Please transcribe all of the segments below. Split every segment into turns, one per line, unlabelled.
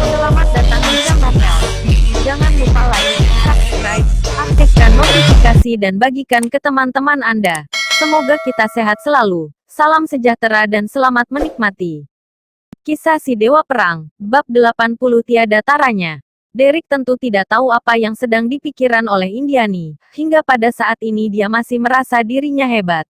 Selamat datang di channel. Jangan lupa like, subscribe, aktifkan notifikasi dan bagikan ke teman-teman Anda. Semoga kita sehat selalu. Salam sejahtera dan selamat menikmati. Kisah si Dewa Perang, bab 80 tiada taranya. Derek tentu tidak tahu apa yang sedang dipikiran oleh Indiani. Hingga pada saat ini dia masih merasa dirinya hebat.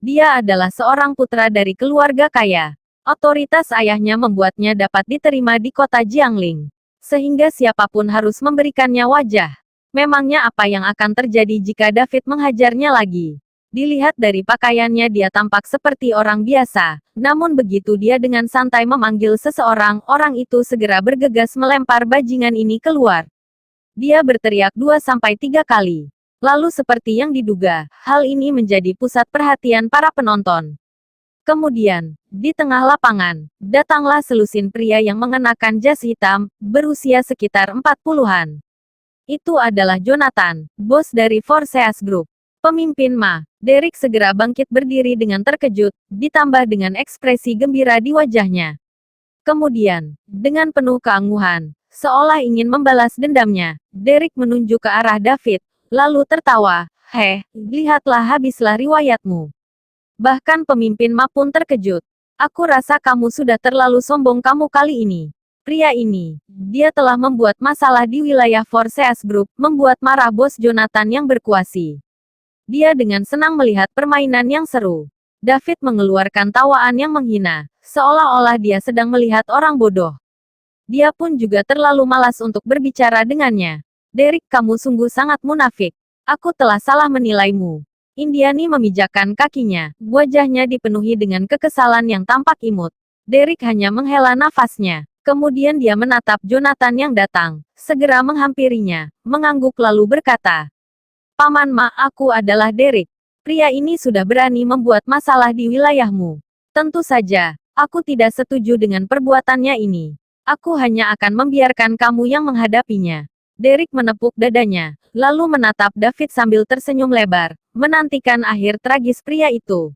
Dia adalah seorang putra dari keluarga kaya. Otoritas ayahnya membuatnya dapat diterima di kota Jiangling. Sehingga siapapun harus memberikannya wajah. Memangnya apa yang akan terjadi jika David menghajarnya lagi? Dilihat dari pakaiannya dia tampak seperti orang biasa. Namun begitu dia dengan santai memanggil seseorang, orang itu segera bergegas melempar bajingan ini keluar. Dia berteriak 2-3 kali. Lalu seperti yang diduga, hal ini menjadi pusat perhatian para penonton. Kemudian, di tengah lapangan, datanglah selusin pria yang mengenakan jas hitam, berusia sekitar 40-an. Itu adalah Jonathan, bos dari Forceas Group. Pemimpin Ma. Derek segera bangkit berdiri dengan terkejut, ditambah dengan ekspresi gembira di wajahnya. Kemudian, dengan penuh keangguhan, seolah ingin membalas dendamnya, Derek menunjuk ke arah David, lalu tertawa, "Heh, lihatlah habislah riwayatmu." Bahkan pemimpin Ma pun terkejut. "Aku rasa kamu sudah terlalu sombong kamu kali ini." Pria ini, dia telah membuat masalah di wilayah Forceas Group, membuat marah bos Jonathan yang berkuasi. Dia dengan senang melihat permainan yang seru. David mengeluarkan tawaan yang menghina, seolah-olah dia sedang melihat orang bodoh. Dia pun juga terlalu malas untuk berbicara dengannya. "Derek, kamu sungguh sangat munafik. Aku telah salah menilaimu." Indiani memijakkan kakinya, wajahnya dipenuhi dengan kekesalan yang tampak imut. Derek hanya menghela nafasnya. Kemudian dia menatap Jonathan yang datang, segera menghampirinya, mengangguk lalu berkata, "Paman Ma, aku adalah Derek. Pria ini sudah berani membuat masalah di wilayahmu. Tentu saja, aku tidak setuju dengan perbuatannya ini. Aku hanya akan membiarkan kamu yang menghadapinya." Derek menepuk dadanya, lalu menatap David sambil tersenyum lebar, menantikan akhir tragis pria itu.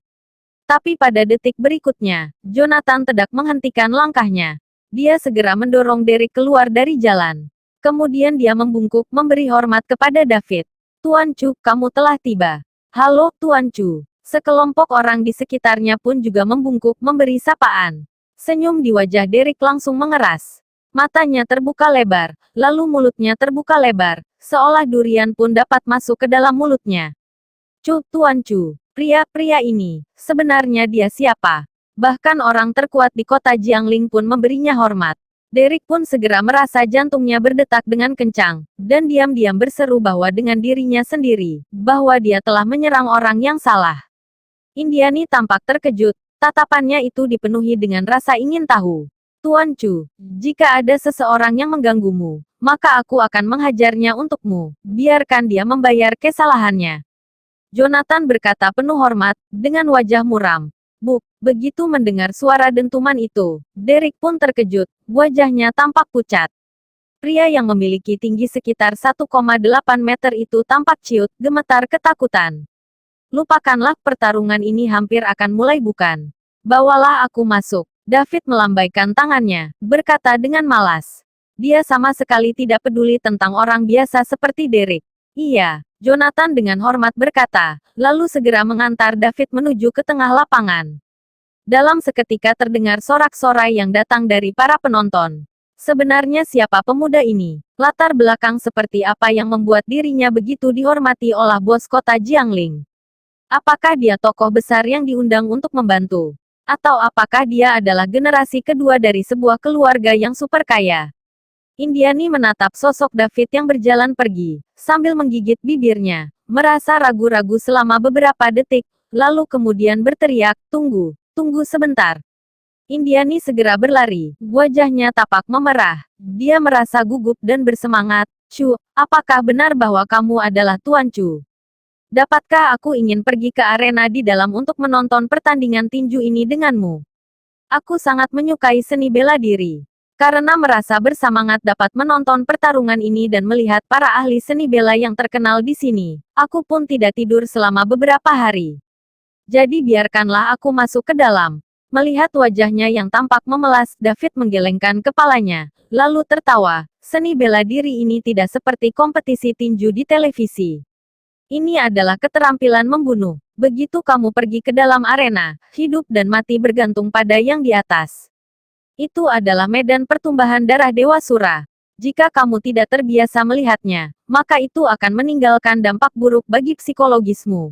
Tapi pada detik berikutnya, Jonathan tidak menghentikan langkahnya. Dia segera mendorong Derek keluar dari jalan. Kemudian dia membungkuk memberi hormat kepada David. "Tuan Chu, kamu telah tiba." "Halo, Tuan Chu." Sekelompok orang di sekitarnya pun juga membungkuk memberi sapaan. Senyum di wajah Derek langsung mengeras. Matanya terbuka lebar, lalu mulutnya terbuka lebar, seolah durian pun dapat masuk ke dalam mulutnya. Tuan Chu, pria ini, sebenarnya dia siapa?" Bahkan orang terkuat di kota Jiangling pun memberinya hormat. Derek pun segera merasa jantungnya berdetak dengan kencang, dan diam-diam berseru bahwa dengan dirinya sendiri, bahwa dia telah menyerang orang yang salah. Indiani tampak terkejut, tatapannya itu dipenuhi dengan rasa ingin tahu. "Tuan Chu, jika ada seseorang yang mengganggumu, maka aku akan menghajarnya untukmu. Biarkan dia membayar kesalahannya." Jonathan berkata penuh hormat, dengan wajah muram. Begitu mendengar suara dentuman itu, Derek pun terkejut, wajahnya tampak pucat. Pria yang memiliki tinggi sekitar 1,8 meter itu tampak ciut, gemetar ketakutan. "Lupakanlah pertarungan ini hampir akan mulai bukan. Bawalah aku masuk." David melambaikan tangannya, berkata dengan malas. Dia sama sekali tidak peduli tentang orang biasa seperti Derek. "Iya," Jonathan dengan hormat berkata, lalu segera mengantar David menuju ke tengah lapangan. Dalam seketika terdengar sorak-sorai yang datang dari para penonton. Sebenarnya siapa pemuda ini? Latar belakang seperti apa yang membuat dirinya begitu dihormati oleh bos kota Jiangling? Apakah dia tokoh besar yang diundang untuk membantu? Atau apakah dia adalah generasi kedua dari sebuah keluarga yang super kaya? Indiani menatap sosok David yang berjalan pergi, sambil menggigit bibirnya, merasa ragu-ragu selama beberapa detik, lalu kemudian berteriak, "Tunggu, tunggu sebentar." Indiani segera berlari, wajahnya tapak memerah. Dia merasa gugup dan bersemangat. "Chu, apakah benar bahwa kamu adalah Tuan Chu? Dapatkah aku ingin pergi ke arena di dalam untuk menonton pertandingan tinju ini denganmu? Aku sangat menyukai seni bela diri. Karena merasa bersemangat dapat menonton pertarungan ini dan melihat para ahli seni bela yang terkenal di sini, aku pun tidak tidur selama beberapa hari. Jadi biarkanlah aku masuk ke dalam." Melihat wajahnya yang tampak memelas, David menggelengkan kepalanya, lalu tertawa. Seni bela diri ini tidak seperti kompetisi tinju di televisi. Ini adalah keterampilan membunuh. Begitu kamu pergi ke dalam arena, hidup dan mati bergantung pada yang di atas. Itu adalah medan pertumbuhan darah Dewa Sura. Jika kamu tidak terbiasa melihatnya, maka itu akan meninggalkan dampak buruk bagi psikologismu.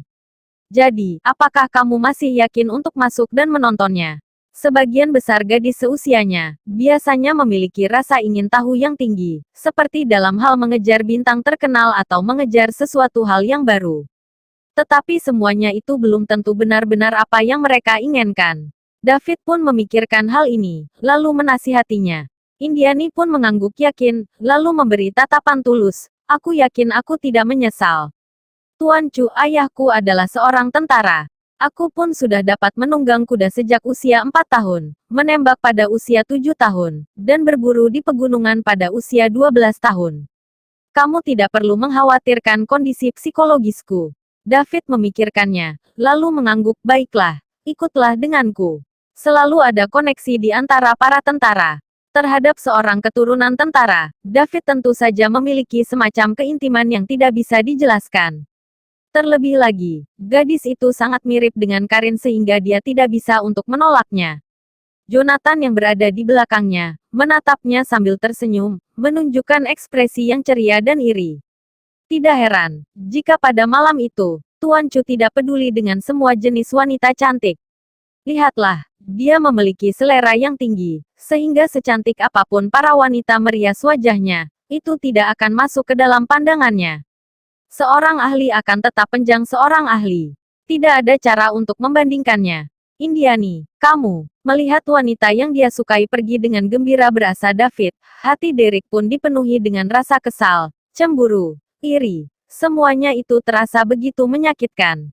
Jadi, apakah kamu masih yakin untuk masuk dan menontonnya? Sebagian besar gadis seusianya, biasanya memiliki rasa ingin tahu yang tinggi, seperti dalam hal mengejar bintang terkenal atau mengejar sesuatu hal yang baru. Tetapi semuanya itu belum tentu benar-benar apa yang mereka inginkan. David pun memikirkan hal ini, lalu menasihatinya. Indiani pun mengangguk yakin, lalu memberi tatapan tulus. Aku yakin aku tidak menyesal. Tuan Chu, ayahku adalah seorang tentara. Aku pun sudah dapat menunggang kuda sejak usia 4 tahun, menembak pada usia 7 tahun, dan berburu di pegunungan pada usia 12 tahun. Kamu tidak perlu mengkhawatirkan kondisi psikologisku. David memikirkannya, lalu mengangguk, baiklah, ikutlah denganku. Selalu ada koneksi di antara para tentara. Terhadap seorang keturunan tentara, David tentu saja memiliki semacam keintiman yang tidak bisa dijelaskan. Terlebih lagi, gadis itu sangat mirip dengan Karin sehingga dia tidak bisa untuk menolaknya. Jonathan yang berada di belakangnya, menatapnya sambil tersenyum, menunjukkan ekspresi yang ceria dan iri. Tidak heran, jika pada malam itu, Tuan Chu tidak peduli dengan semua jenis wanita cantik. Lihatlah, dia memiliki selera yang tinggi, sehingga secantik apapun para wanita merias wajahnya, itu tidak akan masuk ke dalam pandangannya. Seorang ahli akan tetap penjang seorang ahli. Tidak ada cara untuk membandingkannya. Indiani, kamu, melihat wanita yang dia sukai pergi dengan gembira berasa David, hati Derek pun dipenuhi dengan rasa kesal, cemburu, iri. Semuanya itu terasa begitu menyakitkan.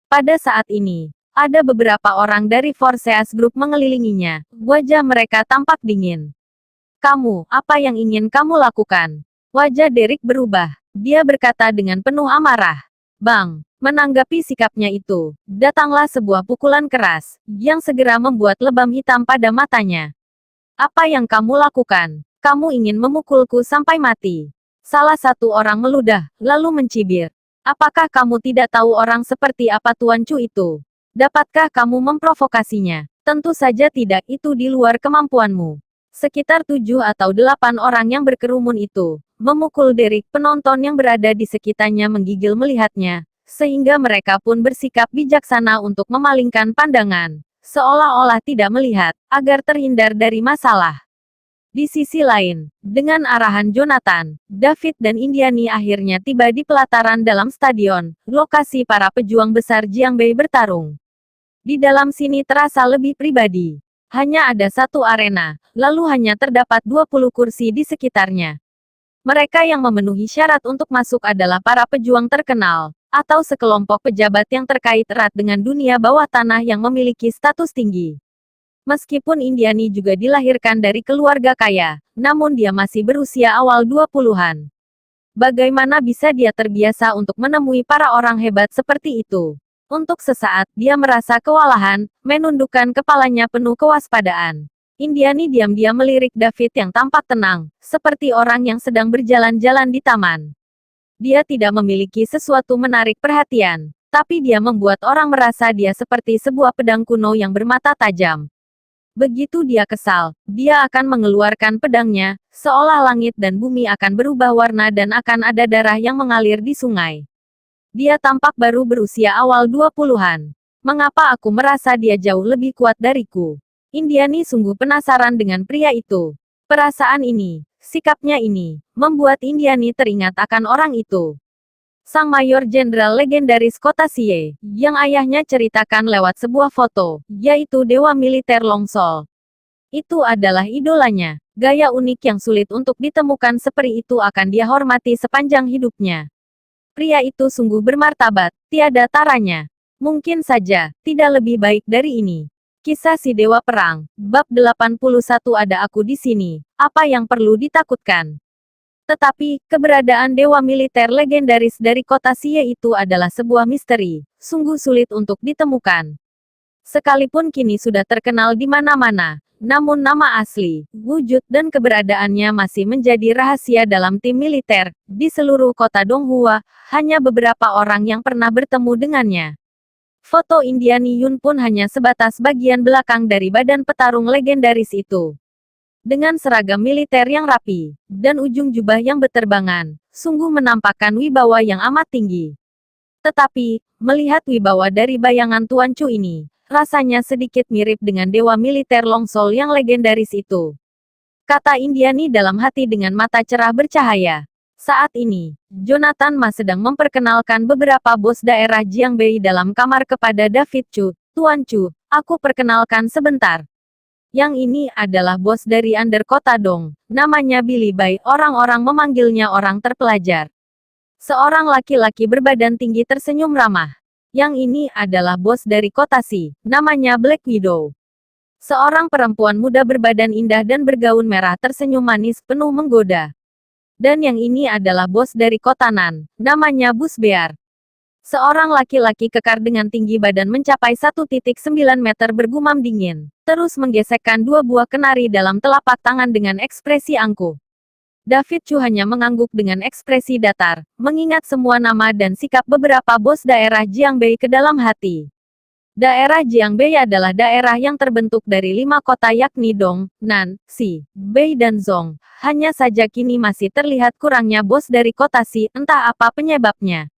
Pada saat ini, ada beberapa orang dari Forceas Group mengelilinginya. Wajah mereka tampak dingin. Kamu, apa yang ingin kamu lakukan? Wajah Derek berubah. Dia berkata dengan penuh amarah. Bang, menanggapi sikapnya itu, datanglah sebuah pukulan keras, yang segera membuat lebam hitam pada matanya. Apa yang kamu lakukan? Kamu ingin memukulku sampai mati. Salah satu orang meludah, lalu mencibir. Apakah kamu tidak tahu orang seperti apa Tuan Chu itu? Dapatkah kamu memprovokasinya? Tentu saja tidak, itu di luar kemampuanmu. Sekitar 7 atau 8 orang yang berkerumun itu memukul Derek. Penonton yang berada di sekitarnya menggigil melihatnya, sehingga mereka pun bersikap bijaksana untuk memalingkan pandangan, seolah-olah tidak melihat, agar terhindar dari masalah. Di sisi lain, dengan arahan Jonathan, David dan Indiani akhirnya tiba di pelataran dalam stadion, lokasi para pejuang besar Jiangbei bertarung. Di dalam sini terasa lebih pribadi. Hanya ada satu arena, lalu hanya terdapat 20 kursi di sekitarnya. Mereka yang memenuhi syarat untuk masuk adalah para pejuang terkenal, atau sekelompok pejabat yang terkait erat dengan dunia bawah tanah yang memiliki status tinggi. Meskipun Indiani juga dilahirkan dari keluarga kaya, namun dia masih berusia awal 20-an. Bagaimana bisa dia terbiasa untuk menemui para orang hebat seperti itu? Untuk sesaat, dia merasa kewalahan, menundukkan kepalanya penuh kewaspadaan. Indiani diam-diam melirik David yang tampak tenang, seperti orang yang sedang berjalan-jalan di taman. Dia tidak memiliki sesuatu menarik perhatian, tapi dia membuat orang merasa dia seperti sebuah pedang kuno yang bermata tajam. Begitu dia kesal, dia akan mengeluarkan pedangnya, seolah langit dan bumi akan berubah warna dan akan ada darah yang mengalir di sungai. Dia tampak baru berusia awal 20-an. Mengapa aku merasa dia jauh lebih kuat dariku? Indiani sungguh penasaran dengan pria itu. Perasaan ini, sikapnya ini, membuat Indiani teringat akan orang itu. Sang mayor jenderal legendaris kota Xie, yang ayahnya ceritakan lewat sebuah foto, yaitu Dewa Militer Longsol. Itu adalah idolanya. Gaya unik yang sulit untuk ditemukan seperti itu akan dia hormati sepanjang hidupnya. Pria itu sungguh bermartabat, tiada taranya. Mungkin saja, tidak lebih baik dari ini. Kisah si Dewa Perang, bab 81 ada aku di sini, apa yang perlu ditakutkan? Tetapi, keberadaan dewa militer legendaris dari kota Xie itu adalah sebuah misteri, sungguh sulit untuk ditemukan. Sekalipun kini sudah terkenal di mana-mana, namun nama asli, wujud dan keberadaannya masih menjadi rahasia dalam tim militer. Di seluruh kota Donghua, hanya beberapa orang yang pernah bertemu dengannya. Foto Indian Yun pun hanya sebatas bagian belakang dari badan petarung legendaris itu. Dengan seragam militer yang rapi, dan ujung jubah yang berterbangan, sungguh menampakkan wibawa yang amat tinggi. Tetapi, melihat wibawa dari bayangan Tuan Chu ini, rasanya sedikit mirip dengan dewa militer Longsol yang legendaris itu. Kata Indiani dalam hati dengan mata cerah bercahaya. Saat ini, Jonathan Ma sedang memperkenalkan beberapa bos daerah Jiangbei dalam kamar kepada David Chu. Tuan Chu, aku perkenalkan sebentar. Yang ini adalah bos dari Under Kota Dong. Namanya Billy Bai, orang-orang memanggilnya orang terpelajar. Seorang laki-laki berbadan tinggi tersenyum ramah. Yang ini adalah bos dari kota Si, namanya Black Widow. Seorang perempuan muda berbadan indah dan bergaun merah tersenyum manis penuh menggoda. Dan yang ini adalah bos dari kota Nan, namanya Bus Bear. Seorang laki-laki kekar dengan tinggi badan mencapai 1,9 meter bergumam dingin, terus menggesekkan dua buah kenari dalam telapak tangan dengan ekspresi angkuh. David Chu hanya mengangguk dengan ekspresi datar, mengingat semua nama dan sikap beberapa bos daerah Jiangbei ke dalam hati. Daerah Jiangbei adalah daerah yang terbentuk dari 5 kota yakni Dong, Nan, Si, Bei dan Zhong. Hanya saja kini masih terlihat kurangnya bos dari kota Si, entah apa penyebabnya.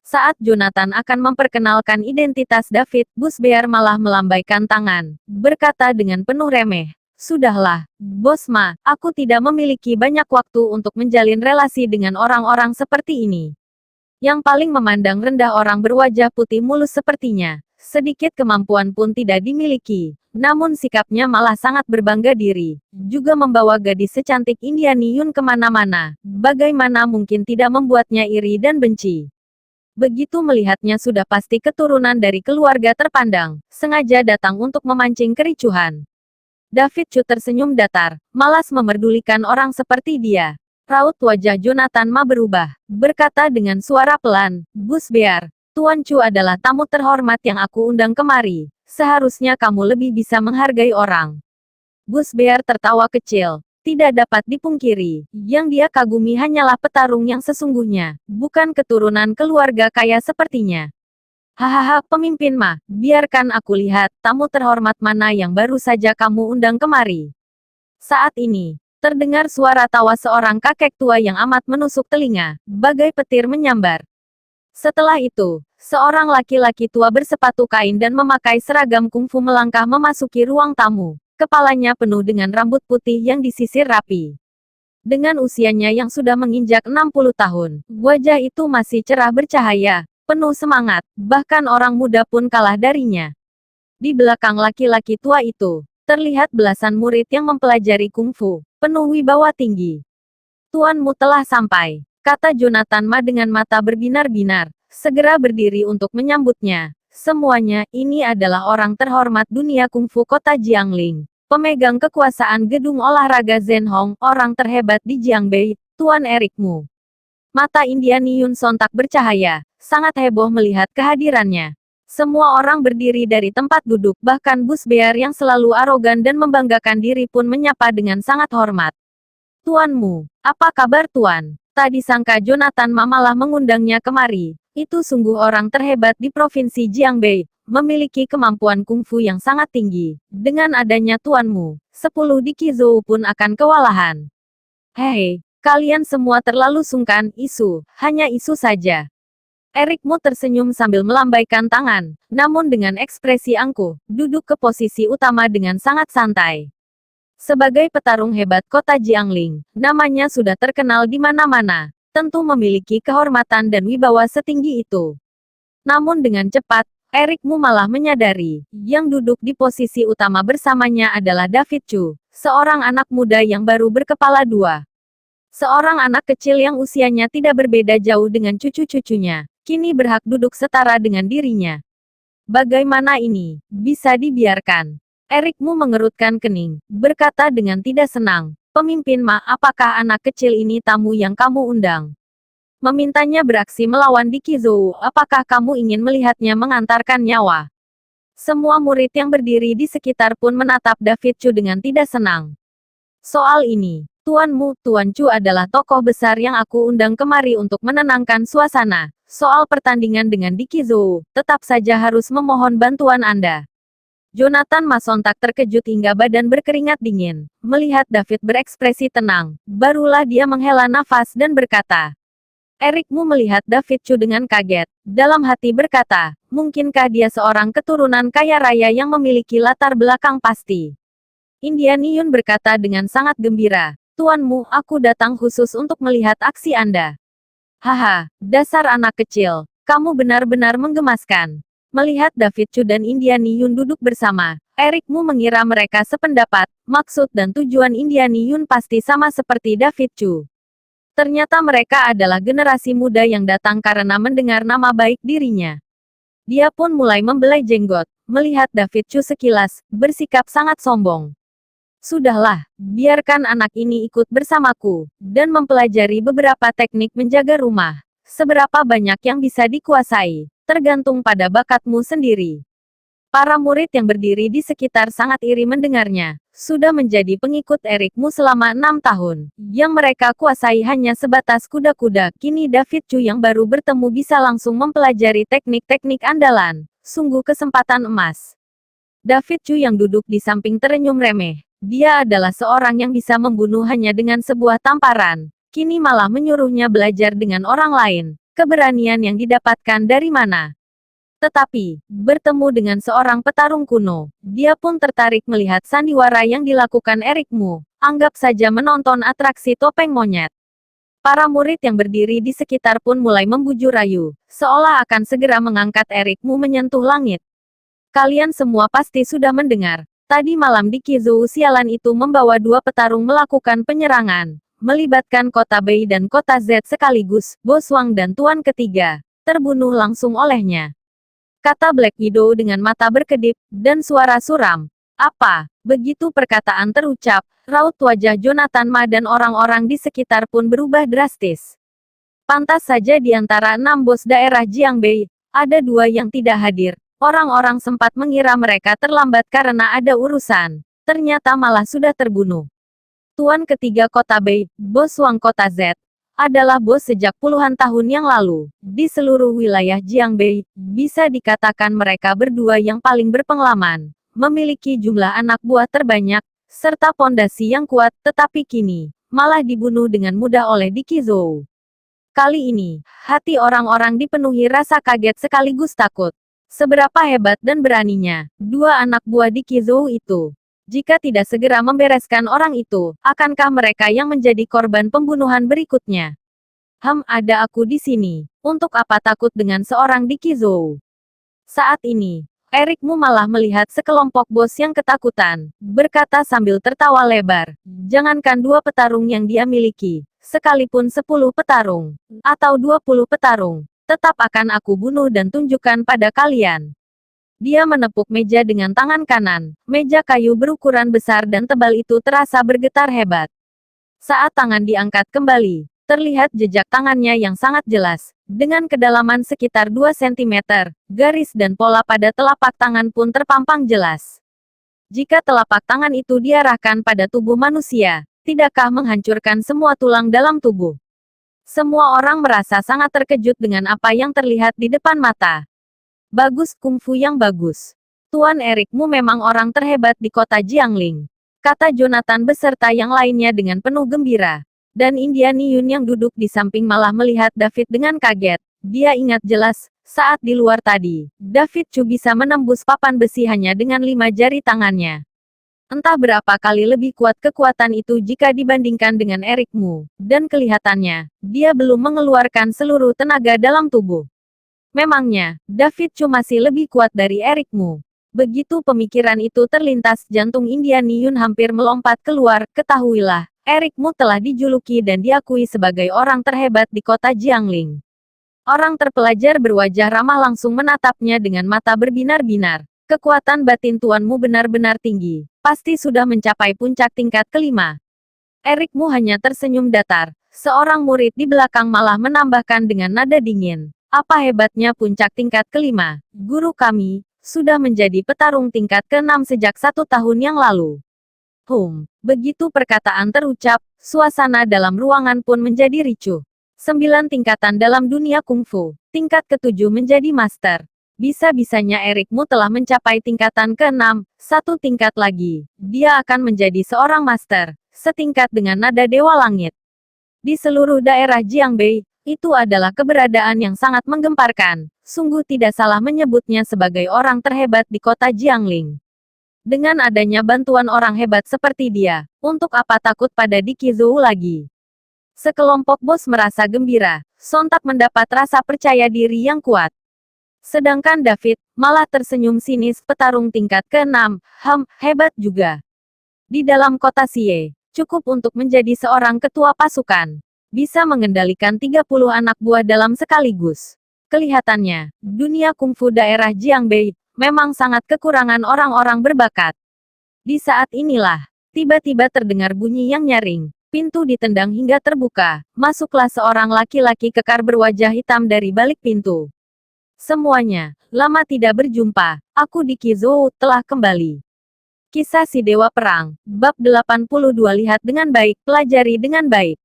Saat Jonathan akan memperkenalkan identitas David, Bus Bear malah melambaikan tangan, berkata dengan penuh remeh, "Sudahlah, Bos Ma, aku tidak memiliki banyak waktu untuk menjalin relasi dengan orang-orang seperti ini." Yang paling memandang rendah orang berwajah putih mulus sepertinya. Sedikit kemampuan pun tidak dimiliki, namun sikapnya malah sangat berbangga diri. Juga membawa gadis secantik Indiani Yun kemana-mana, bagaimana mungkin tidak membuatnya iri dan benci. Begitu melihatnya sudah pasti keturunan dari keluarga terpandang, sengaja datang untuk memancing kericuhan. David Chu tersenyum datar, malas memerdulikan orang seperti dia. Raut wajah Jonathan Ma berubah, berkata dengan suara pelan, "Bus Bear, Tuan Chu adalah tamu terhormat yang aku undang kemari. Seharusnya kamu lebih bisa menghargai orang." Bus Bear tertawa kecil. Tidak dapat dipungkiri, yang dia kagumi hanyalah petarung yang sesungguhnya, bukan keturunan keluarga kaya sepertinya. "Hahaha, pemimpin Ma, biarkan aku lihat tamu terhormat mana yang baru saja kamu undang kemari." Saat ini, terdengar suara tawa seorang kakek tua yang amat menusuk telinga, bagai petir menyambar. Setelah itu, seorang laki-laki tua bersepatu kain dan memakai seragam kungfu melangkah memasuki ruang tamu. Kepalanya penuh dengan rambut putih yang disisir rapi. Dengan usianya yang sudah menginjak 60 tahun, wajah itu masih cerah bercahaya, penuh semangat, bahkan orang muda pun kalah darinya. Di belakang laki-laki tua itu, terlihat belasan murid yang mempelajari kungfu, penuh wibawa tinggi. "Tuanmu telah sampai," kata Jonathan Ma dengan mata berbinar-binar, segera berdiri untuk menyambutnya. "Semuanya, ini adalah orang terhormat dunia kungfu kota Jiangling, pemegang kekuasaan gedung olahraga Zhenhong, orang terhebat di Jiangbei, Tuan Eric Mu." Mata Indiani Yun sontak bercahaya, sangat heboh melihat kehadirannya. Semua orang berdiri dari tempat duduk, bahkan Bus Bear yang selalu arogan dan membanggakan diri pun menyapa dengan sangat hormat. "Tuanmu, apa kabar Tuan?" Tak disangka Jonathan Ma malah mengundangnya kemari. Itu sungguh orang terhebat di provinsi Jiangbei, memiliki kemampuan kungfu yang sangat tinggi. Dengan adanya tuanmu, 10 di Qizhou pun akan kewalahan. "Hei, kalian semua terlalu sungkan, isu, hanya isu saja." Eric Mu tersenyum sambil melambaikan tangan, namun dengan ekspresi angkuh, duduk ke posisi utama dengan sangat santai. Sebagai petarung hebat kota Jiangling, namanya sudah terkenal di mana-mana. Tentu memiliki kehormatan dan wibawa setinggi itu. Namun dengan cepat, Eric Mu malah menyadari, yang duduk di posisi utama bersamanya adalah David Chu, seorang anak muda yang baru berkepala dua. Seorang anak kecil yang usianya tidak berbeda jauh dengan cucu-cucunya, kini berhak duduk setara dengan dirinya. Bagaimana ini bisa dibiarkan? Eric Mu mengerutkan kening, berkata dengan tidak senang. "Pemimpin Ma, apakah anak kecil ini tamu yang kamu undang? Memintanya beraksi melawan di Qizhou, apakah kamu ingin melihatnya mengantarkan nyawa?" Semua murid yang berdiri di sekitar pun menatap David Chu dengan tidak senang. Soal ini, Tuan Chu adalah tokoh besar yang aku undang kemari untuk menenangkan suasana. Soal pertandingan dengan Dicky Zhou, tetap saja harus memohon bantuan Anda. Jonathan sontak terkejut hingga badan berkeringat dingin. Melihat David berekspresi tenang, barulah dia menghela nafas dan berkata, Erikmu melihat David Chu dengan kaget. Dalam hati berkata, mungkinkah dia seorang keturunan kaya raya yang memiliki latar belakang pasti? Indian Yun berkata dengan sangat gembira, Tuanmu, aku datang khusus untuk melihat aksi Anda. Haha, dasar anak kecil, kamu benar-benar menggemaskan. Melihat David Chu dan Indian Yun duduk bersama, Erikmu mengira mereka sependapat, maksud dan tujuan Indian Yun pasti sama seperti David Chu. Ternyata mereka adalah generasi muda yang datang karena mendengar nama baik dirinya. Dia pun mulai membelai jenggot, melihat David Chu sekilas, bersikap sangat sombong. Sudahlah, biarkan anak ini ikut bersamaku, dan mempelajari beberapa teknik menjaga rumah. Seberapa banyak yang bisa dikuasai, tergantung pada bakatmu sendiri. Para murid yang berdiri di sekitar sangat iri mendengarnya. Sudah menjadi pengikut Erikmu selama 6 tahun. Yang mereka kuasai hanya sebatas kuda-kuda. Kini David Chu yang baru bertemu bisa langsung mempelajari teknik-teknik andalan. Sungguh kesempatan emas. David Chu yang duduk di samping terenyum remeh. Dia adalah seorang yang bisa membunuh hanya dengan sebuah tamparan. Kini malah menyuruhnya belajar dengan orang lain. Keberanian yang didapatkan dari mana? Tetapi, bertemu dengan seorang petarung kuno, dia pun tertarik melihat sandiwara yang dilakukan Erikmu. Anggap saja menonton atraksi topeng monyet. Para murid yang berdiri di sekitar pun mulai membujur rayu, seolah akan segera mengangkat Erikmu menyentuh langit. Kalian semua pasti sudah mendengar. Tadi malam di Qizhou sialan itu membawa 2 petarung melakukan penyerangan, melibatkan kota Bei dan kota Z sekaligus, Bos Wang dan Tuan ketiga, terbunuh langsung olehnya. Kata Black Widow dengan mata berkedip, dan suara suram. Apa? Begitu perkataan terucap, raut wajah Jonathan Ma dan orang-orang di sekitar pun berubah drastis. Pantas saja di antara 6 bos daerah Jiangbei, ada 2 yang tidak hadir. Orang-orang sempat mengira mereka terlambat karena ada urusan. Ternyata malah sudah terbunuh. Tuan ketiga kota Bei, Bos Wang kota Z, adalah bos sejak puluhan tahun yang lalu. Di seluruh wilayah Jiangbei, bisa dikatakan mereka berdua yang paling berpengalaman, memiliki jumlah anak buah terbanyak, serta pondasi yang kuat, tetapi kini, malah dibunuh dengan mudah oleh Dicky Zhou. Kali ini, hati orang-orang dipenuhi rasa kaget sekaligus takut. Seberapa hebat dan beraninya, 2 anak buah Dicky Zhou itu. Jika tidak segera membereskan orang itu, akankah mereka yang menjadi korban pembunuhan berikutnya? Ada aku di sini. Untuk apa takut dengan seorang Dicky Zhou? Saat ini, Erikmu malah melihat sekelompok bos yang ketakutan, berkata sambil tertawa lebar. Jangankan 2 petarung yang dia miliki, sekalipun 10 petarung, atau 20 petarung, tetap akan aku bunuh dan tunjukkan pada kalian. Dia menepuk meja dengan tangan kanan. Meja kayu berukuran besar dan tebal itu terasa bergetar hebat. Saat tangan diangkat kembali, terlihat jejak tangannya yang sangat jelas. Dengan kedalaman sekitar 2 cm, garis dan pola pada telapak tangan pun terpampang jelas. Jika telapak tangan itu diarahkan pada tubuh manusia, tidakkah menghancurkan semua tulang dalam tubuh? Semua orang merasa sangat terkejut dengan apa yang terlihat di depan mata. Bagus, kungfu yang bagus. Tuan Erikmu memang orang terhebat di kota Jiangling. Kata Jonathan beserta yang lainnya dengan penuh gembira. Dan Indian Yun yang duduk di samping malah melihat David dengan kaget. Dia ingat jelas, saat di luar tadi, David Chu bisa menembus papan besi hanya dengan 5 jari tangannya. Entah berapa kali lebih kuat kekuatan itu jika dibandingkan dengan Erikmu. Dan kelihatannya, dia belum mengeluarkan seluruh tenaga dalam tubuh. Memangnya, David Chu masih lebih kuat dari Erikmu. Begitu pemikiran itu terlintas jantung Indian Yun hampir melompat keluar, ketahuilah, Erikmu telah dijuluki dan diakui sebagai orang terhebat di kota Jiangling. Orang terpelajar berwajah ramah langsung menatapnya dengan mata berbinar-binar. Kekuatan batin tuanmu benar-benar tinggi, pasti sudah mencapai puncak tingkat kelima. Erikmu hanya tersenyum datar. Seorang murid di belakang malah menambahkan dengan nada dingin. Apa hebatnya puncak tingkat kelima? Guru kami, sudah menjadi petarung tingkat ke-6 sejak 1 tahun yang lalu. Begitu perkataan terucap, suasana dalam ruangan pun menjadi ricuh. 9 tingkatan dalam dunia kungfu, tingkat ke-7 menjadi master. Bisa-bisanya Erikmu telah mencapai tingkatan ke-6, 1 tingkat lagi, dia akan menjadi seorang master, setingkat dengan nada Dewa Langit. Di seluruh daerah Jiangbei, itu adalah keberadaan yang sangat menggemparkan, sungguh tidak salah menyebutnya sebagai orang terhebat di kota Jiangling. Dengan adanya bantuan orang hebat seperti dia, untuk apa takut pada Diqi Zhou lagi? Sekelompok bos merasa gembira, sontak mendapat rasa percaya diri yang kuat. Sedangkan David, malah tersenyum sinis. Petarung tingkat ke-6, hebat juga. Di dalam kota Xie, cukup untuk menjadi seorang ketua pasukan. Bisa mengendalikan 30 anak buah dalam sekaligus. Kelihatannya, dunia kungfu daerah Jiangbei memang sangat kekurangan orang-orang berbakat. Di saat inilah, tiba-tiba terdengar bunyi yang nyaring. Pintu ditendang hingga terbuka. Masuklah seorang laki-laki kekar berwajah hitam dari balik pintu. Semuanya, lama tidak berjumpa. Aku Diqi Zhou telah kembali. Kisah si Dewa Perang, bab 82. Lihat dengan baik, pelajari dengan baik.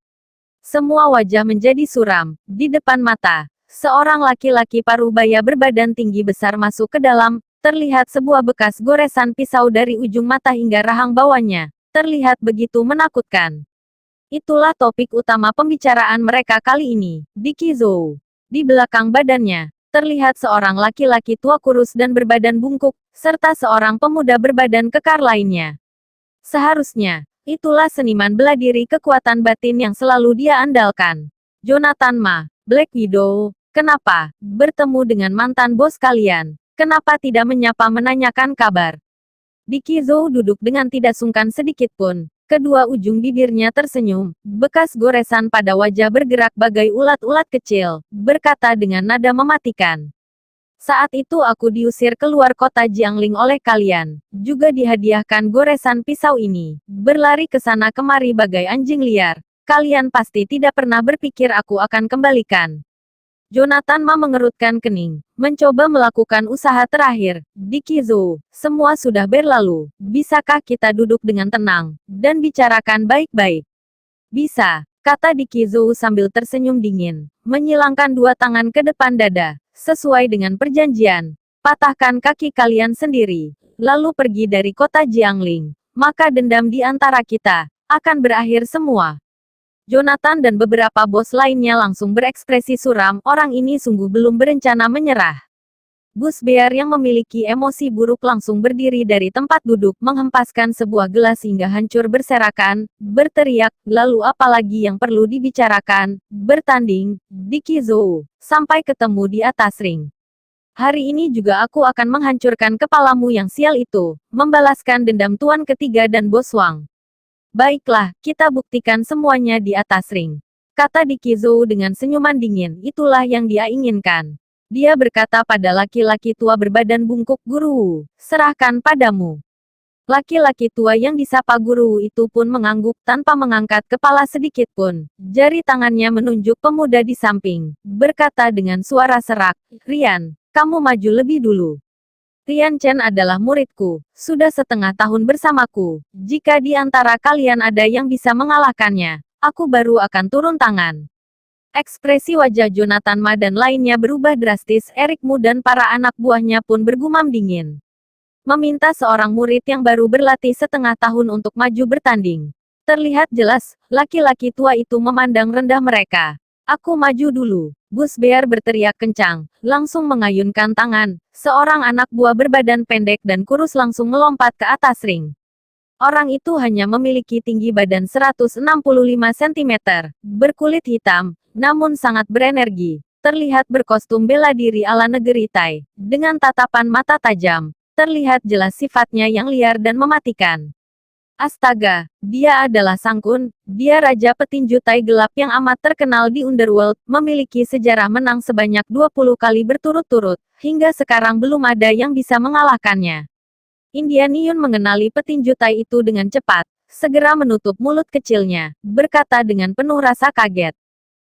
Semua wajah menjadi suram. Di depan mata, seorang laki-laki parubaya berbadan tinggi besar masuk ke dalam. Terlihat sebuah bekas goresan pisau dari ujung mata hingga rahang bawahnya. Terlihat begitu menakutkan. Itulah topik utama pembicaraan mereka kali ini. Diqi Zhou. Di belakang badannya, terlihat seorang laki-laki tua kurus dan berbadan bungkuk, serta seorang pemuda berbadan kekar lainnya. Seharusnya, itulah seniman bela diri kekuatan batin yang selalu dia andalkan. Jonathan Ma, Black Widow, kenapa bertemu dengan mantan bos kalian? Kenapa tidak menyapa menanyakan kabar? Diqi Zhou duduk dengan tidak sungkan sedikit pun. Kedua ujung bibirnya tersenyum, bekas goresan pada wajah bergerak bagai ulat-ulat kecil, berkata dengan nada mematikan. Saat itu aku diusir keluar kota Jiangling oleh kalian, juga dihadiahkan goresan pisau ini, berlari ke sana kemari bagai anjing liar. Kalian pasti tidak pernah berpikir aku akan kembalikan. Jonathan Ma mengerutkan kening, mencoba melakukan usaha terakhir. Diqi Zhou, semua sudah berlalu. Bisakah kita duduk dengan tenang, dan bicarakan baik-baik? Bisa, kata Diqi Zhou sambil tersenyum dingin, menyilangkan dua tangan ke depan dada. Sesuai dengan perjanjian, patahkan kaki kalian sendiri, lalu pergi dari kota Jiangling. Maka dendam di antara kita akan berakhir semua. Jonathan dan beberapa bos lainnya langsung berekspresi suram. Orang ini sungguh belum berencana menyerah. Gus Bear yang memiliki emosi buruk langsung berdiri dari tempat duduk, menghempaskan sebuah gelas hingga hancur berserakan, berteriak, lalu apalagi yang perlu dibicarakan? Bertanding, Diqi Zhou, sampai ketemu di atas ring. Hari ini juga aku akan menghancurkan kepalamu yang sial itu, membalaskan dendam tuan ketiga dan bos Wang. Baiklah, kita buktikan semuanya di atas ring. Kata Diqi Zhou dengan senyuman dingin, itulah yang dia inginkan. Dia berkata pada laki-laki tua berbadan bungkuk, Guru, serahkan padamu. Laki-laki tua yang disapa Guru itu pun mengangguk tanpa mengangkat kepala sedikit pun. Jari tangannya menunjuk pemuda di samping, berkata dengan suara serak, Rian, kamu maju lebih dulu. Rian Chen adalah muridku, sudah setengah tahun bersamaku. Jika di antara kalian ada yang bisa mengalahkannya, aku baru akan turun tangan. Ekspresi wajah Jonathan Ma dan lainnya berubah drastis. Eric Mu dan para anak buahnya pun bergumam dingin. Meminta seorang murid yang baru berlatih setengah tahun untuk maju bertanding. Terlihat jelas, laki-laki tua itu memandang rendah mereka. Aku maju dulu. Gus Bear berteriak kencang, langsung mengayunkan tangan. Seorang anak buah berbadan pendek dan kurus langsung melompat ke atas ring. Orang itu hanya memiliki tinggi badan 165 cm, berkulit hitam, namun sangat berenergi. Terlihat berkostum bela diri ala negeri Tai. Dengan tatapan mata tajam, terlihat jelas sifatnya yang liar dan mematikan. Astaga, dia adalah Sang Kun. Dia Raja Petinju Tai Gelap yang amat terkenal di Underworld, memiliki sejarah menang sebanyak 20 kali berturut-turut. Hingga sekarang belum ada yang bisa mengalahkannya. Indian Yun mengenali petinju Tai itu dengan cepat, segera menutup mulut kecilnya, berkata dengan penuh rasa kaget.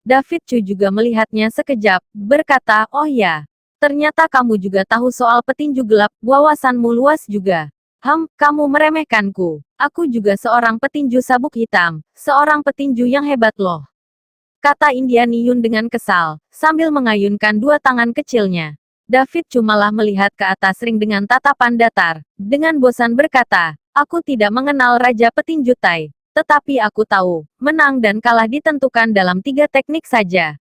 David Chu juga melihatnya sekejap, berkata, oh ya. Ternyata kamu juga tahu soal petinju gelap, wawasanmu luas juga. Kamu meremehkanku. Aku juga seorang petinju sabuk hitam, seorang petinju yang hebat loh. Kata Indian Yun dengan kesal, sambil mengayunkan dua tangan kecilnya. David cumalah melihat ke atas ring dengan tatapan datar. Dengan bosan berkata, aku tidak mengenal Raja Petinju Tai. Tetapi aku tahu, menang dan kalah ditentukan dalam 3 teknik saja.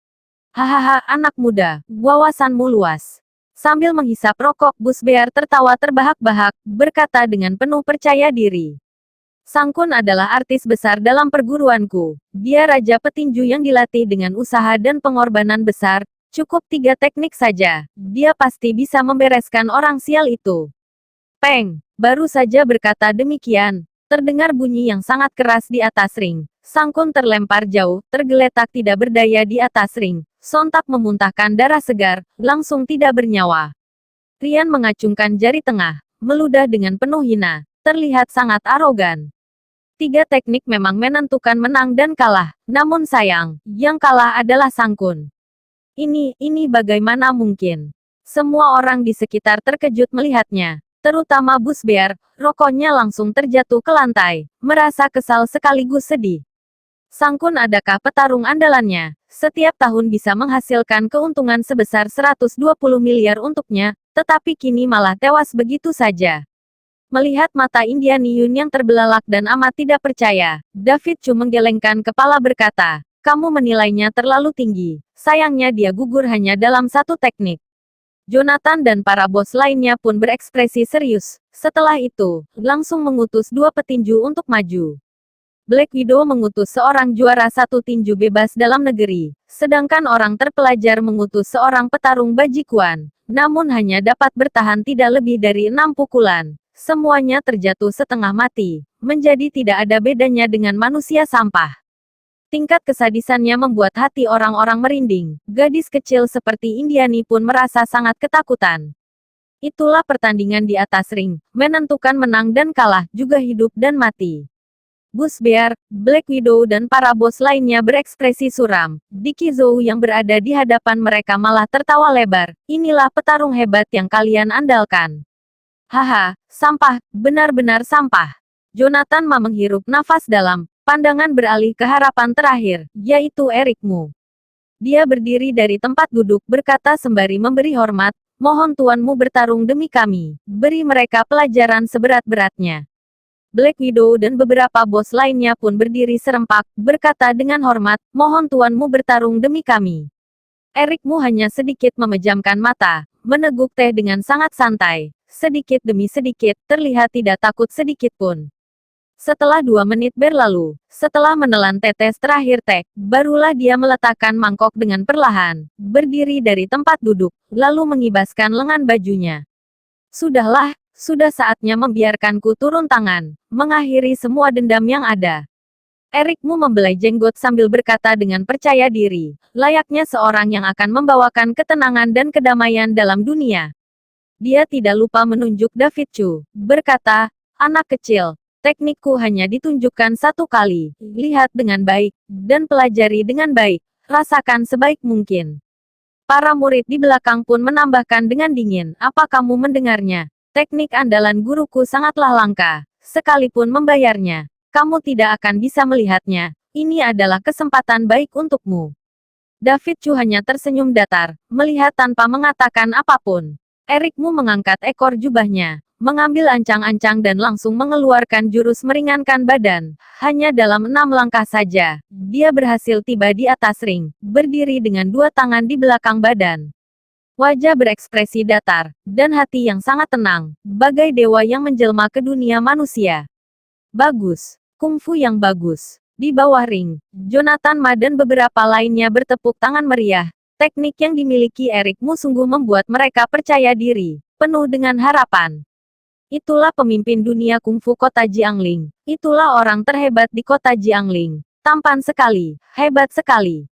Hahaha, anak muda, wawasanmu luas. Sambil menghisap rokok, Bus Bear tertawa terbahak-bahak, berkata dengan penuh percaya diri. Sang Kun adalah artis besar dalam perguruanku. Dia raja petinju yang dilatih dengan usaha dan pengorbanan besar. Cukup 3 teknik saja. Dia pasti bisa membereskan orang sial itu. Peng! Baru saja berkata demikian. Terdengar bunyi yang sangat keras di atas ring. Sang Kun terlempar jauh, tergeletak tidak berdaya di atas ring. Sontak memuntahkan darah segar, langsung tidak bernyawa. Rian mengacungkan jari tengah, meludah dengan penuh hina, terlihat sangat arogan. 3 teknik memang menentukan menang dan kalah, namun sayang, yang kalah adalah Sang Kun. Ini bagaimana mungkin? Semua orang di sekitar terkejut melihatnya, terutama Bus Bear, rokoknya langsung terjatuh ke lantai, merasa kesal sekaligus sedih. Sang Kun adakah petarung andalannya? Setiap tahun bisa menghasilkan keuntungan sebesar 120 miliar untuknya, tetapi kini malah tewas begitu saja. Melihat mata Indian Yun yang terbelalak dan amat tidak percaya, David Chu menggelengkan kepala berkata, kamu menilainya terlalu tinggi. Sayangnya dia gugur hanya dalam 1 teknik. Jonathan dan para bos lainnya pun berekspresi serius. Setelah itu, langsung mengutus 2 petinju untuk maju. Black Widow mengutus seorang juara 1 tinju bebas dalam negeri, sedangkan orang terpelajar mengutus seorang petarung bajikuan, namun hanya dapat bertahan tidak lebih dari 6 pukulan. Semuanya terjatuh setengah mati, menjadi tidak ada bedanya dengan manusia sampah. Tingkat kesadisannya membuat hati orang-orang merinding. Gadis kecil seperti Indiani pun merasa sangat ketakutan. Itulah pertandingan di atas ring, menentukan menang dan kalah, juga hidup dan mati. Bus Bear, Black Widow dan para bos lainnya berekspresi suram. Dicky Zhou yang berada di hadapan mereka malah tertawa lebar. Inilah petarung hebat yang kalian andalkan. Haha, sampah, benar-benar sampah. Jonathan Ma menghirup nafas dalam, pandangan beralih ke harapan terakhir, yaitu Eric Mu. Dia berdiri dari tempat duduk berkata sembari memberi hormat, mohon tuanmu bertarung demi kami, beri mereka pelajaran seberat-beratnya. Black Widow dan beberapa bos lainnya pun berdiri serempak, berkata dengan hormat, mohon tuanmu bertarung demi kami. Eric Mu hanya sedikit memejamkan mata, meneguk teh dengan sangat santai. Sedikit demi sedikit, terlihat tidak takut sedikit pun. Setelah 2 menit berlalu, setelah menelan tetes terakhir teh, barulah dia meletakkan mangkok dengan perlahan, berdiri dari tempat duduk, lalu mengibaskan lengan bajunya. Sudahlah, sudah saatnya membiarkanku turun tangan, mengakhiri semua dendam yang ada. Eric Mu membelai jenggot sambil berkata dengan percaya diri, layaknya seorang yang akan membawakan ketenangan dan kedamaian dalam dunia. Dia tidak lupa menunjuk David Chu, berkata, anak kecil, teknikku hanya ditunjukkan 1 kali, lihat dengan baik, dan pelajari dengan baik, rasakan sebaik mungkin. Para murid di belakang pun menambahkan dengan dingin, apa kamu mendengarnya? Teknik andalan guruku sangatlah langka, sekalipun membayarnya, kamu tidak akan bisa melihatnya, ini adalah kesempatan baik untukmu. David Chu hanya tersenyum datar, melihat tanpa mengatakan apapun. Eric Mu mengangkat ekor jubahnya, mengambil ancang-ancang dan langsung mengeluarkan jurus meringankan badan. Hanya dalam 6 langkah saja, dia berhasil tiba di atas ring, berdiri dengan 2 tangan di belakang badan. Wajah berekspresi datar, dan hati yang sangat tenang, bagai dewa yang menjelma ke dunia manusia. Bagus, kungfu yang bagus. Di bawah ring, Jonathan Ma dan beberapa lainnya bertepuk tangan meriah. Teknik yang dimiliki Eric Mu sungguh membuat mereka percaya diri, penuh dengan harapan. Itulah pemimpin dunia kungfu kota Jiangling. Itulah orang terhebat di kota Jiangling. Tampan sekali, hebat sekali.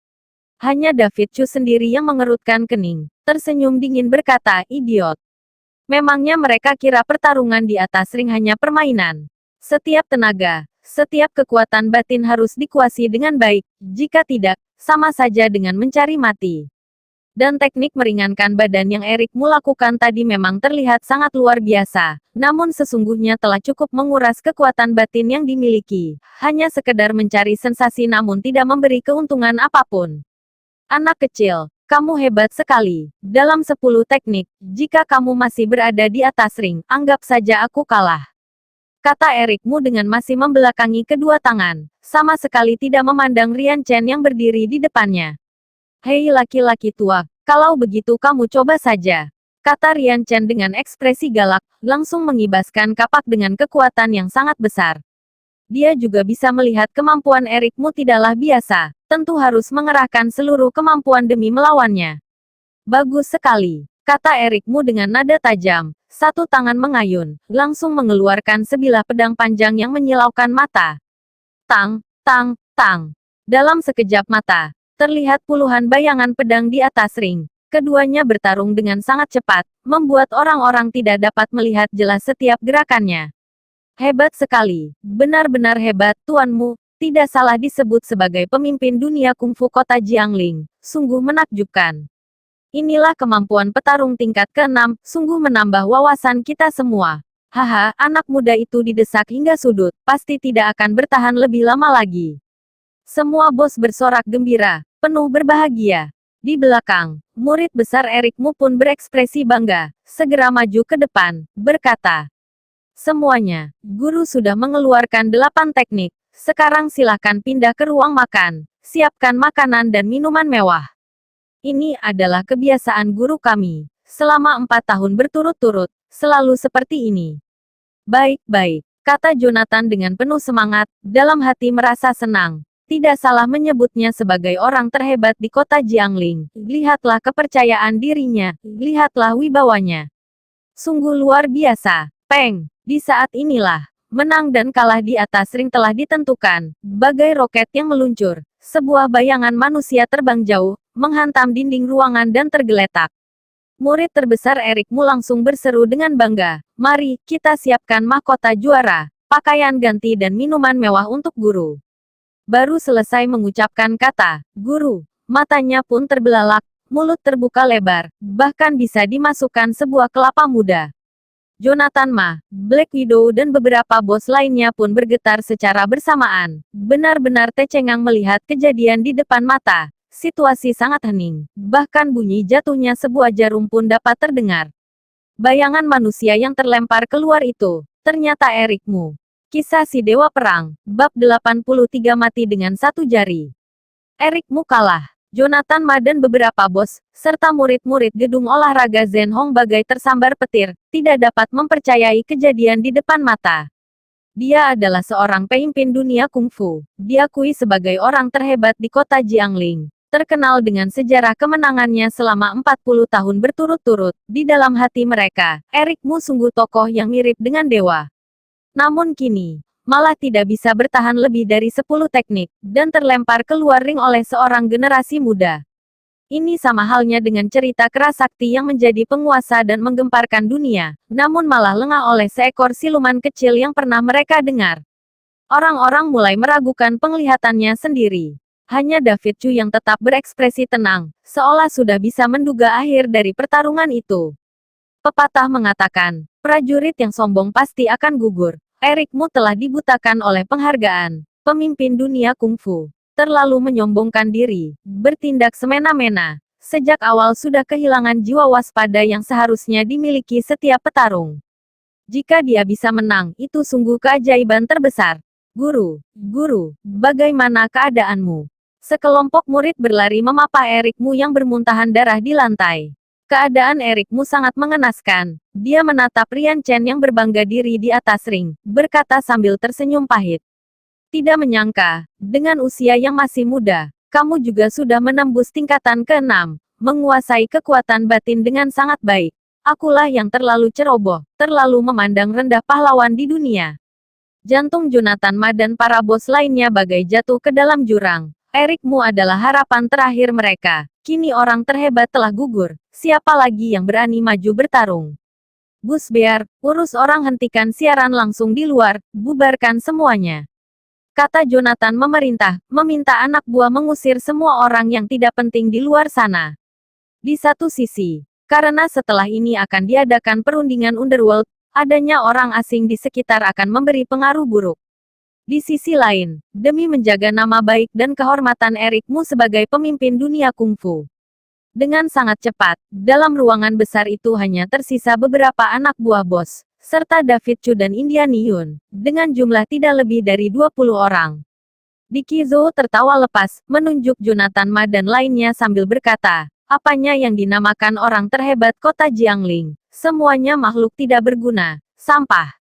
Hanya David Chu sendiri yang mengerutkan kening, tersenyum dingin berkata, idiot. Memangnya mereka kira pertarungan di atas ring hanya permainan? Setiap tenaga, setiap kekuatan batin harus dikuasai dengan baik, jika tidak, sama saja dengan mencari mati. Dan teknik meringankan badan yang Erikmu lakukan tadi memang terlihat sangat luar biasa, namun sesungguhnya telah cukup menguras kekuatan batin yang dimiliki. Hanya sekedar mencari sensasi namun tidak memberi keuntungan apapun. Anak kecil, kamu hebat sekali. Dalam 10 teknik, jika kamu masih berada di atas ring, anggap saja aku kalah. Kata Erikmu dengan masih membelakangi kedua tangan, sama sekali tidak memandang Rian Chen yang berdiri di depannya. Hei laki-laki tua, kalau begitu kamu coba saja. Kata Rian Chen dengan ekspresi galak, langsung mengibaskan kapak dengan kekuatan yang sangat besar. Dia juga bisa melihat kemampuan Erikmu tidaklah biasa, tentu harus mengerahkan seluruh kemampuan demi melawannya. Bagus sekali, kata Erikmu dengan nada tajam, satu tangan mengayun, langsung mengeluarkan sebilah pedang panjang yang menyilaukan mata. Tang, tang, tang. Dalam sekejap mata, terlihat puluhan bayangan pedang di atas ring. Keduanya bertarung dengan sangat cepat, membuat orang-orang tidak dapat melihat jelas setiap gerakannya. Hebat sekali, benar-benar hebat, tuanmu. Tidak salah disebut sebagai pemimpin dunia kungfu kota Jiangling. Sungguh menakjubkan. Inilah kemampuan petarung tingkat ke-6, sungguh menambah wawasan kita semua. Haha, anak muda itu didesak hingga sudut, pasti tidak akan bertahan lebih lama lagi. Semua bos bersorak gembira, penuh berbahagia. Di belakang, murid besar Erikmu pun berekspresi bangga, segera maju ke depan, berkata, semuanya, guru sudah mengeluarkan 8 teknik, sekarang silakan pindah ke ruang makan, siapkan makanan dan minuman mewah. Ini adalah kebiasaan guru kami, selama 4 tahun berturut-turut, selalu seperti ini. Baik-baik, kata Jonathan dengan penuh semangat, dalam hati merasa senang. Tidak salah menyebutnya sebagai orang terhebat di kota Jiangling. Lihatlah kepercayaan dirinya, lihatlah wibawanya. Sungguh luar biasa. Peng, di saat inilah, menang dan kalah di atas ring telah ditentukan. Bagai roket yang meluncur, sebuah bayangan manusia terbang jauh, menghantam dinding ruangan dan tergeletak. Murid terbesar Erikmu langsung berseru dengan bangga, mari, kita siapkan mahkota juara, pakaian ganti dan minuman mewah untuk guru. Baru selesai mengucapkan kata, guru, matanya pun terbelalak, mulut terbuka lebar, bahkan bisa dimasukkan sebuah kelapa muda. Jonathan Ma, Black Widow dan beberapa bos lainnya pun bergetar secara bersamaan, benar-benar tercengang melihat kejadian di depan mata. Situasi sangat hening, bahkan bunyi jatuhnya sebuah jarum pun dapat terdengar. Bayangan manusia yang terlempar keluar itu, ternyata Erikmu. Kisah si Dewa Perang, bab 83 mati dengan satu jari. Erikmu kalah. Jonathan Ma dan beberapa bos, serta murid-murid gedung olahraga Zen Hong bagai tersambar petir, tidak dapat mempercayai kejadian di depan mata. Dia adalah seorang pemimpin dunia kungfu, diakui sebagai orang terhebat di kota Jiangling. Terkenal dengan sejarah kemenangannya selama 40 tahun berturut-turut, di dalam hati mereka, Erikmu sungguh tokoh yang mirip dengan dewa. Namun kini, malah tidak bisa bertahan lebih dari 10 teknik, dan terlempar keluar ring oleh seorang generasi muda. Ini sama halnya dengan cerita keras sakti yang menjadi penguasa dan menggemparkan dunia, namun malah lengah oleh seekor siluman kecil yang pernah mereka dengar. Orang-orang mulai meragukan penglihatannya sendiri. Hanya David Chu yang tetap berekspresi tenang, seolah sudah bisa menduga akhir dari pertarungan itu. Pepatah mengatakan, prajurit yang sombong pasti akan gugur. Erikmu telah dibutakan oleh penghargaan. Pemimpin dunia kungfu. Terlalu menyombongkan diri. Bertindak semena-mena. Sejak awal sudah kehilangan jiwa waspada yang seharusnya dimiliki setiap petarung. Jika dia bisa menang, itu sungguh keajaiban terbesar. Guru, bagaimana keadaanmu? Sekelompok murid berlari memapa Erikmu yang bermuntahan darah di lantai. Keadaan Erikmu sangat mengenaskan. Dia menatap Rian Chen yang berbangga diri di atas ring, berkata sambil tersenyum pahit. Tidak menyangka, dengan usia yang masih muda, kamu juga sudah menembus tingkatan ke-6, menguasai kekuatan batin dengan sangat baik. Akulah yang terlalu ceroboh, terlalu memandang rendah pahlawan di dunia. Jantung Jonathan Ma dan para bos lainnya bagai jatuh ke dalam jurang. Erikmu adalah harapan terakhir mereka. Kini orang terhebat telah gugur. Siapa lagi yang berani maju bertarung? Gus Bear, urus orang, hentikan siaran langsung di luar, bubarkan semuanya. Kata Jonathan memerintah, meminta anak buah mengusir semua orang yang tidak penting di luar sana. Di satu sisi, karena setelah ini akan diadakan perundingan Underworld, adanya orang asing di sekitar akan memberi pengaruh buruk. Di sisi lain, demi menjaga nama baik dan kehormatan Eric Mu sebagai pemimpin dunia kungfu. Dengan sangat cepat, dalam ruangan besar itu hanya tersisa beberapa anak buah bos, serta David Chu dan Indian Yun, dengan jumlah tidak lebih dari 20 orang. Dicky Zhou tertawa lepas, menunjuk Jonathan Ma dan lainnya sambil berkata, apanya yang dinamakan orang terhebat kota Jiangling? Semuanya makhluk tidak berguna, sampah.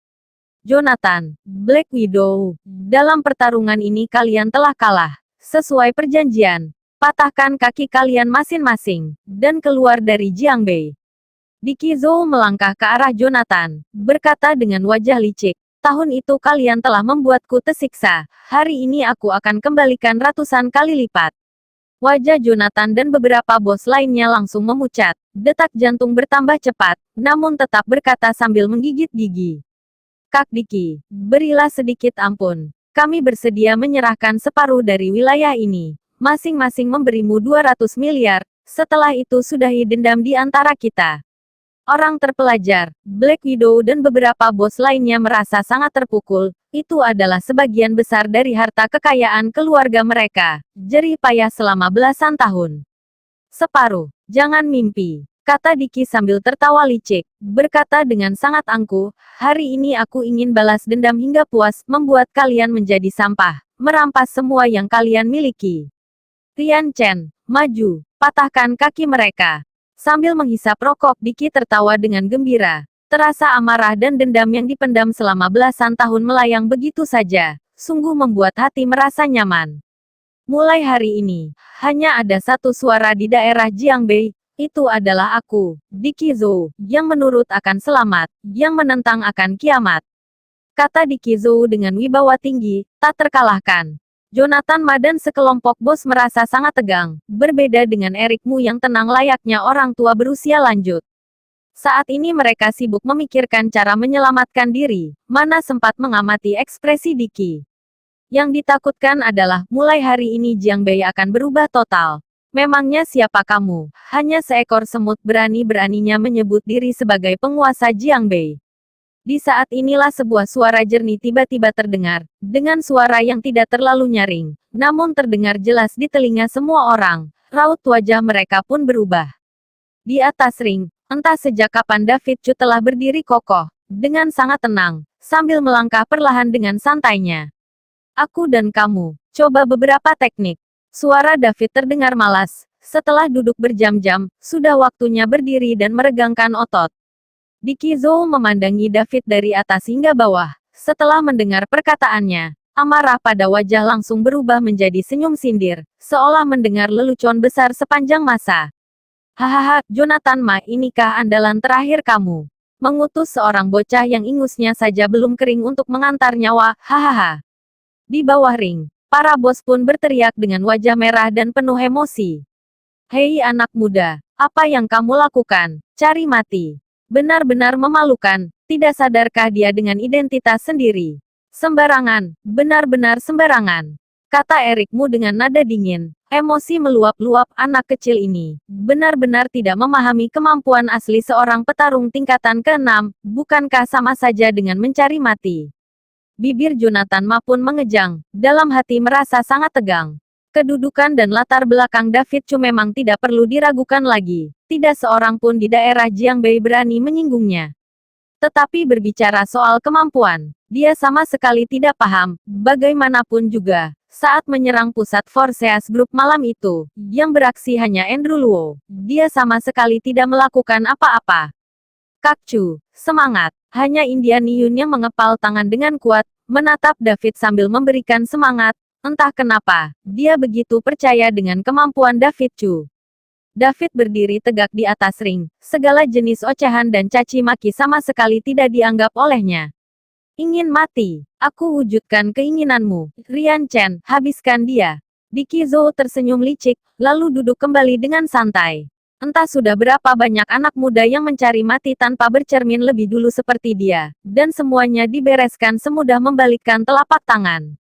Jonathan, Black Widow, dalam pertarungan ini kalian telah kalah. Sesuai perjanjian, patahkan kaki kalian masing-masing, dan keluar dari Jiangbei. Dicky Zhou melangkah ke arah Jonathan, berkata dengan wajah licik. Tahun itu kalian telah membuatku tersiksa, hari ini aku akan kembalikan ratusan kali lipat. Wajah Jonathan dan beberapa bos lainnya langsung memucat, detak jantung bertambah cepat, namun tetap berkata sambil menggigit gigi. Kak Dicky, berilah sedikit ampun. Kami bersedia menyerahkan separuh dari wilayah ini. Masing-masing memberimu 200 miliar, setelah itu sudahi dendam di antara kita. Orang terpelajar, Black Widow dan beberapa bos lainnya merasa sangat terpukul, itu adalah sebagian besar dari harta kekayaan keluarga mereka, jerih payah selama belasan tahun. Separuh, jangan mimpi, kata Dicky sambil tertawa licik, berkata dengan sangat angkuh, hari ini aku ingin balas dendam hingga puas, membuat kalian menjadi sampah, merampas semua yang kalian miliki. Rian Chen, maju, patahkan kaki mereka. Sambil menghisap rokok, Dicky tertawa dengan gembira. Terasa amarah dan dendam yang dipendam selama belasan tahun melayang begitu saja. Sungguh membuat hati merasa nyaman. Mulai hari ini, hanya ada satu suara di daerah Jiangbei. Itu adalah aku, Dicky Zhou, yang menurut akan selamat, yang menentang akan kiamat. Kata Dicky Zhou dengan wibawa tinggi, tak terkalahkan. Jonathan Ma dan sekelompok bos merasa sangat tegang, berbeda dengan Eric Mu yang tenang layaknya orang tua berusia lanjut. Saat ini mereka sibuk memikirkan cara menyelamatkan diri, mana sempat mengamati ekspresi Dicky. Yang ditakutkan adalah, mulai hari ini Jiangbei akan berubah total. Memangnya siapa kamu? Hanya seekor semut berani-beraninya menyebut diri sebagai penguasa Jiangbei. Di saat inilah sebuah suara jernih tiba-tiba terdengar, dengan suara yang tidak terlalu nyaring, namun terdengar jelas di telinga semua orang. Raut wajah mereka pun berubah. Di atas ring, entah sejak kapan David Chu telah berdiri kokoh, dengan sangat tenang, sambil melangkah perlahan dengan santainya. Aku dan kamu, coba beberapa teknik. Suara David terdengar malas, setelah duduk berjam-jam, sudah waktunya berdiri dan meregangkan otot. Dicky Zhou memandangi David dari atas hingga bawah. Setelah mendengar perkataannya, amarah pada wajah langsung berubah menjadi senyum sindir, seolah mendengar lelucon besar sepanjang masa. Hahaha, Jonathan Ma, inikah andalan terakhir kamu? Mengutus seorang bocah yang ingusnya saja belum kering untuk mengantar nyawa, hahaha. Di bawah ring, para bos pun berteriak dengan wajah merah dan penuh emosi. Hei anak muda, apa yang kamu lakukan? Cari mati. Benar-benar memalukan, tidak sadarkah dia dengan identitas sendiri? Sembarangan, benar-benar sembarangan. Kata Eric Mu dengan nada dingin, emosi meluap-luap anak kecil ini. Benar-benar tidak memahami kemampuan asli seorang petarung tingkatan ke-6, bukankah sama saja dengan mencari mati? Bibir Jonathan Ma pun mengejang, dalam hati merasa sangat tegang. Kedudukan dan latar belakang David Chu memang tidak perlu diragukan lagi. Tidak seorang pun di daerah Jiangbei berani menyinggungnya. Tetapi berbicara soal kemampuan, dia sama sekali tidak paham. Bagaimanapun juga, saat menyerang pusat Forceas Group malam itu, yang beraksi hanya Andrew Luo, dia sama sekali tidak melakukan apa-apa. Kak Chu, semangat. Hanya Indian Yun yang mengepal tangan dengan kuat, menatap David sambil memberikan semangat. Entah kenapa, dia begitu percaya dengan kemampuan David Chu. David berdiri tegak di atas ring, segala jenis ocehan dan caci maki sama sekali tidak dianggap olehnya. Ingin mati, aku wujudkan keinginanmu, Rian Chen, habiskan dia. Dicky Zhou tersenyum licik, lalu duduk kembali dengan santai. Entah sudah berapa banyak anak muda yang mencari mati tanpa bercermin lebih dulu seperti dia, dan semuanya dibereskan semudah membalikkan telapak tangan.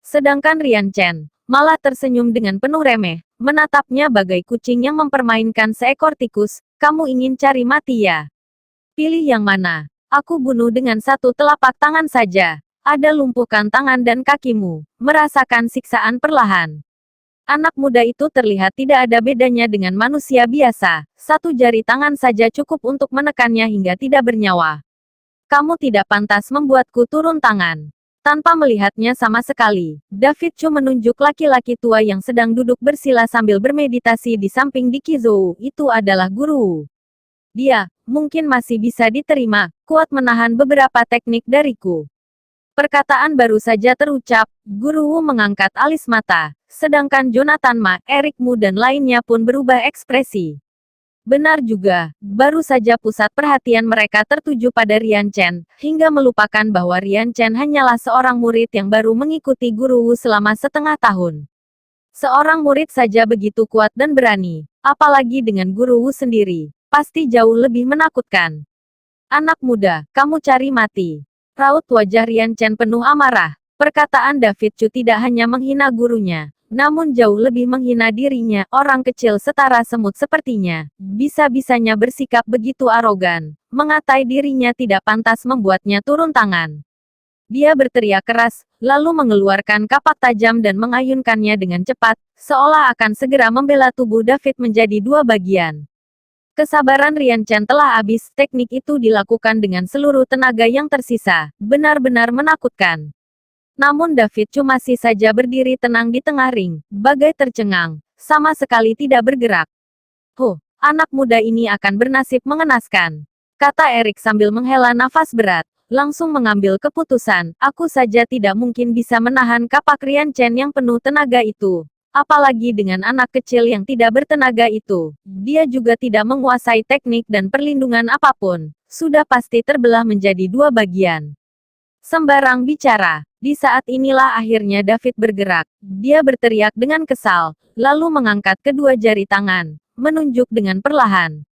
Sedangkan Rian Chen, malah tersenyum dengan penuh remeh, menatapnya bagai kucing yang mempermainkan seekor tikus. Kamu ingin cari mati ya? Pilih yang mana? Aku bunuh dengan satu telapak tangan saja. Ada lumpuhkan tangan dan kakimu, merasakan siksaan perlahan. Anak muda itu terlihat tidak ada bedanya dengan manusia biasa. Satu jari tangan saja cukup untuk menekannya hingga tidak bernyawa. Kamu tidak pantas membuatku turun tangan. Tanpa melihatnya sama sekali, David Chu menunjuk laki-laki tua yang sedang duduk bersila sambil bermeditasi di samping Dicky Zhou. Itu adalah guru. Dia, mungkin masih bisa diterima, kuat menahan beberapa teknik dariku. Perkataan baru saja terucap, Guru Wu mengangkat alis mata, sedangkan Jonathan Ma, Eric Mu dan lainnya pun berubah ekspresi. Benar juga, baru saja pusat perhatian mereka tertuju pada Rian Chen, hingga melupakan bahwa Rian Chen hanyalah seorang murid yang baru mengikuti Guru Wu selama setengah tahun. Seorang murid saja begitu kuat dan berani, apalagi dengan Guru Wu sendiri, pasti jauh lebih menakutkan. Anak muda, kamu cari mati. Raut wajah Rian Chen penuh amarah. Perkataan David Chu tidak hanya menghina gurunya, namun jauh lebih menghina dirinya, orang kecil setara semut sepertinya. Bisa-bisanya bersikap begitu arogan, mengatai dirinya tidak pantas membuatnya turun tangan. Dia berteriak keras, lalu mengeluarkan kapak tajam dan mengayunkannya dengan cepat, seolah akan segera membela tubuh David menjadi dua bagian. Kesabaran Rian Chen telah habis, teknik itu dilakukan dengan seluruh tenaga yang tersisa, benar-benar menakutkan. Namun David Chu masih saja berdiri tenang di tengah ring, bagai tercengang, sama sekali tidak bergerak. Anak muda ini akan bernasib mengenaskan, kata Eric sambil menghela nafas berat, langsung mengambil keputusan, aku saja tidak mungkin bisa menahan kapak Rian Chen yang penuh tenaga itu. Apalagi dengan anak kecil yang tidak bertenaga itu, dia juga tidak menguasai teknik dan perlindungan apapun, sudah pasti terbelah menjadi dua bagian. Sembarang bicara, di saat inilah akhirnya David bergerak, dia berteriak dengan kesal, lalu mengangkat kedua jari tangan, menunjuk dengan perlahan.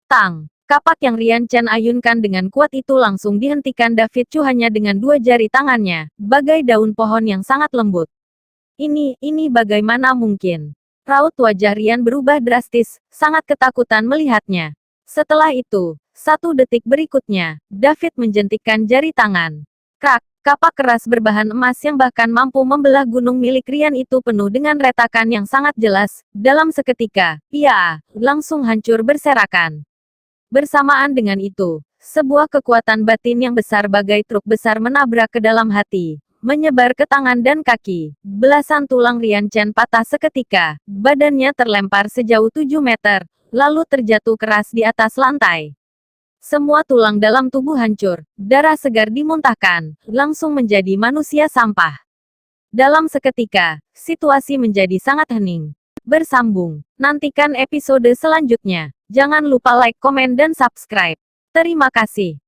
Tang, kapak yang Rian Chen ayunkan dengan kuat itu langsung dihentikan David Chu hanya dengan dua jari tangannya, bagai daun pohon yang sangat lembut. Ini bagaimana mungkin? Raut wajah Rian berubah drastis, sangat ketakutan melihatnya. Setelah itu, 1 detik berikutnya, David menjentikkan jari tangan. Krak, kapak keras berbahan emas yang bahkan mampu membelah gunung milik Rian itu penuh dengan retakan yang sangat jelas. Dalam seketika, ia langsung hancur berserakan. Bersamaan dengan itu, sebuah kekuatan batin yang besar bagai truk besar menabrak ke dalam hati, menyebar ke tangan dan kaki. Belasan tulang Rian Chen patah seketika, badannya terlempar sejauh 7 meter, lalu terjatuh keras di atas lantai. Semua tulang dalam tubuh hancur, darah segar dimuntahkan, langsung menjadi manusia sampah. Dalam seketika, situasi menjadi sangat hening. Bersambung, nantikan episode selanjutnya. Jangan lupa like, komen, dan subscribe. Terima kasih.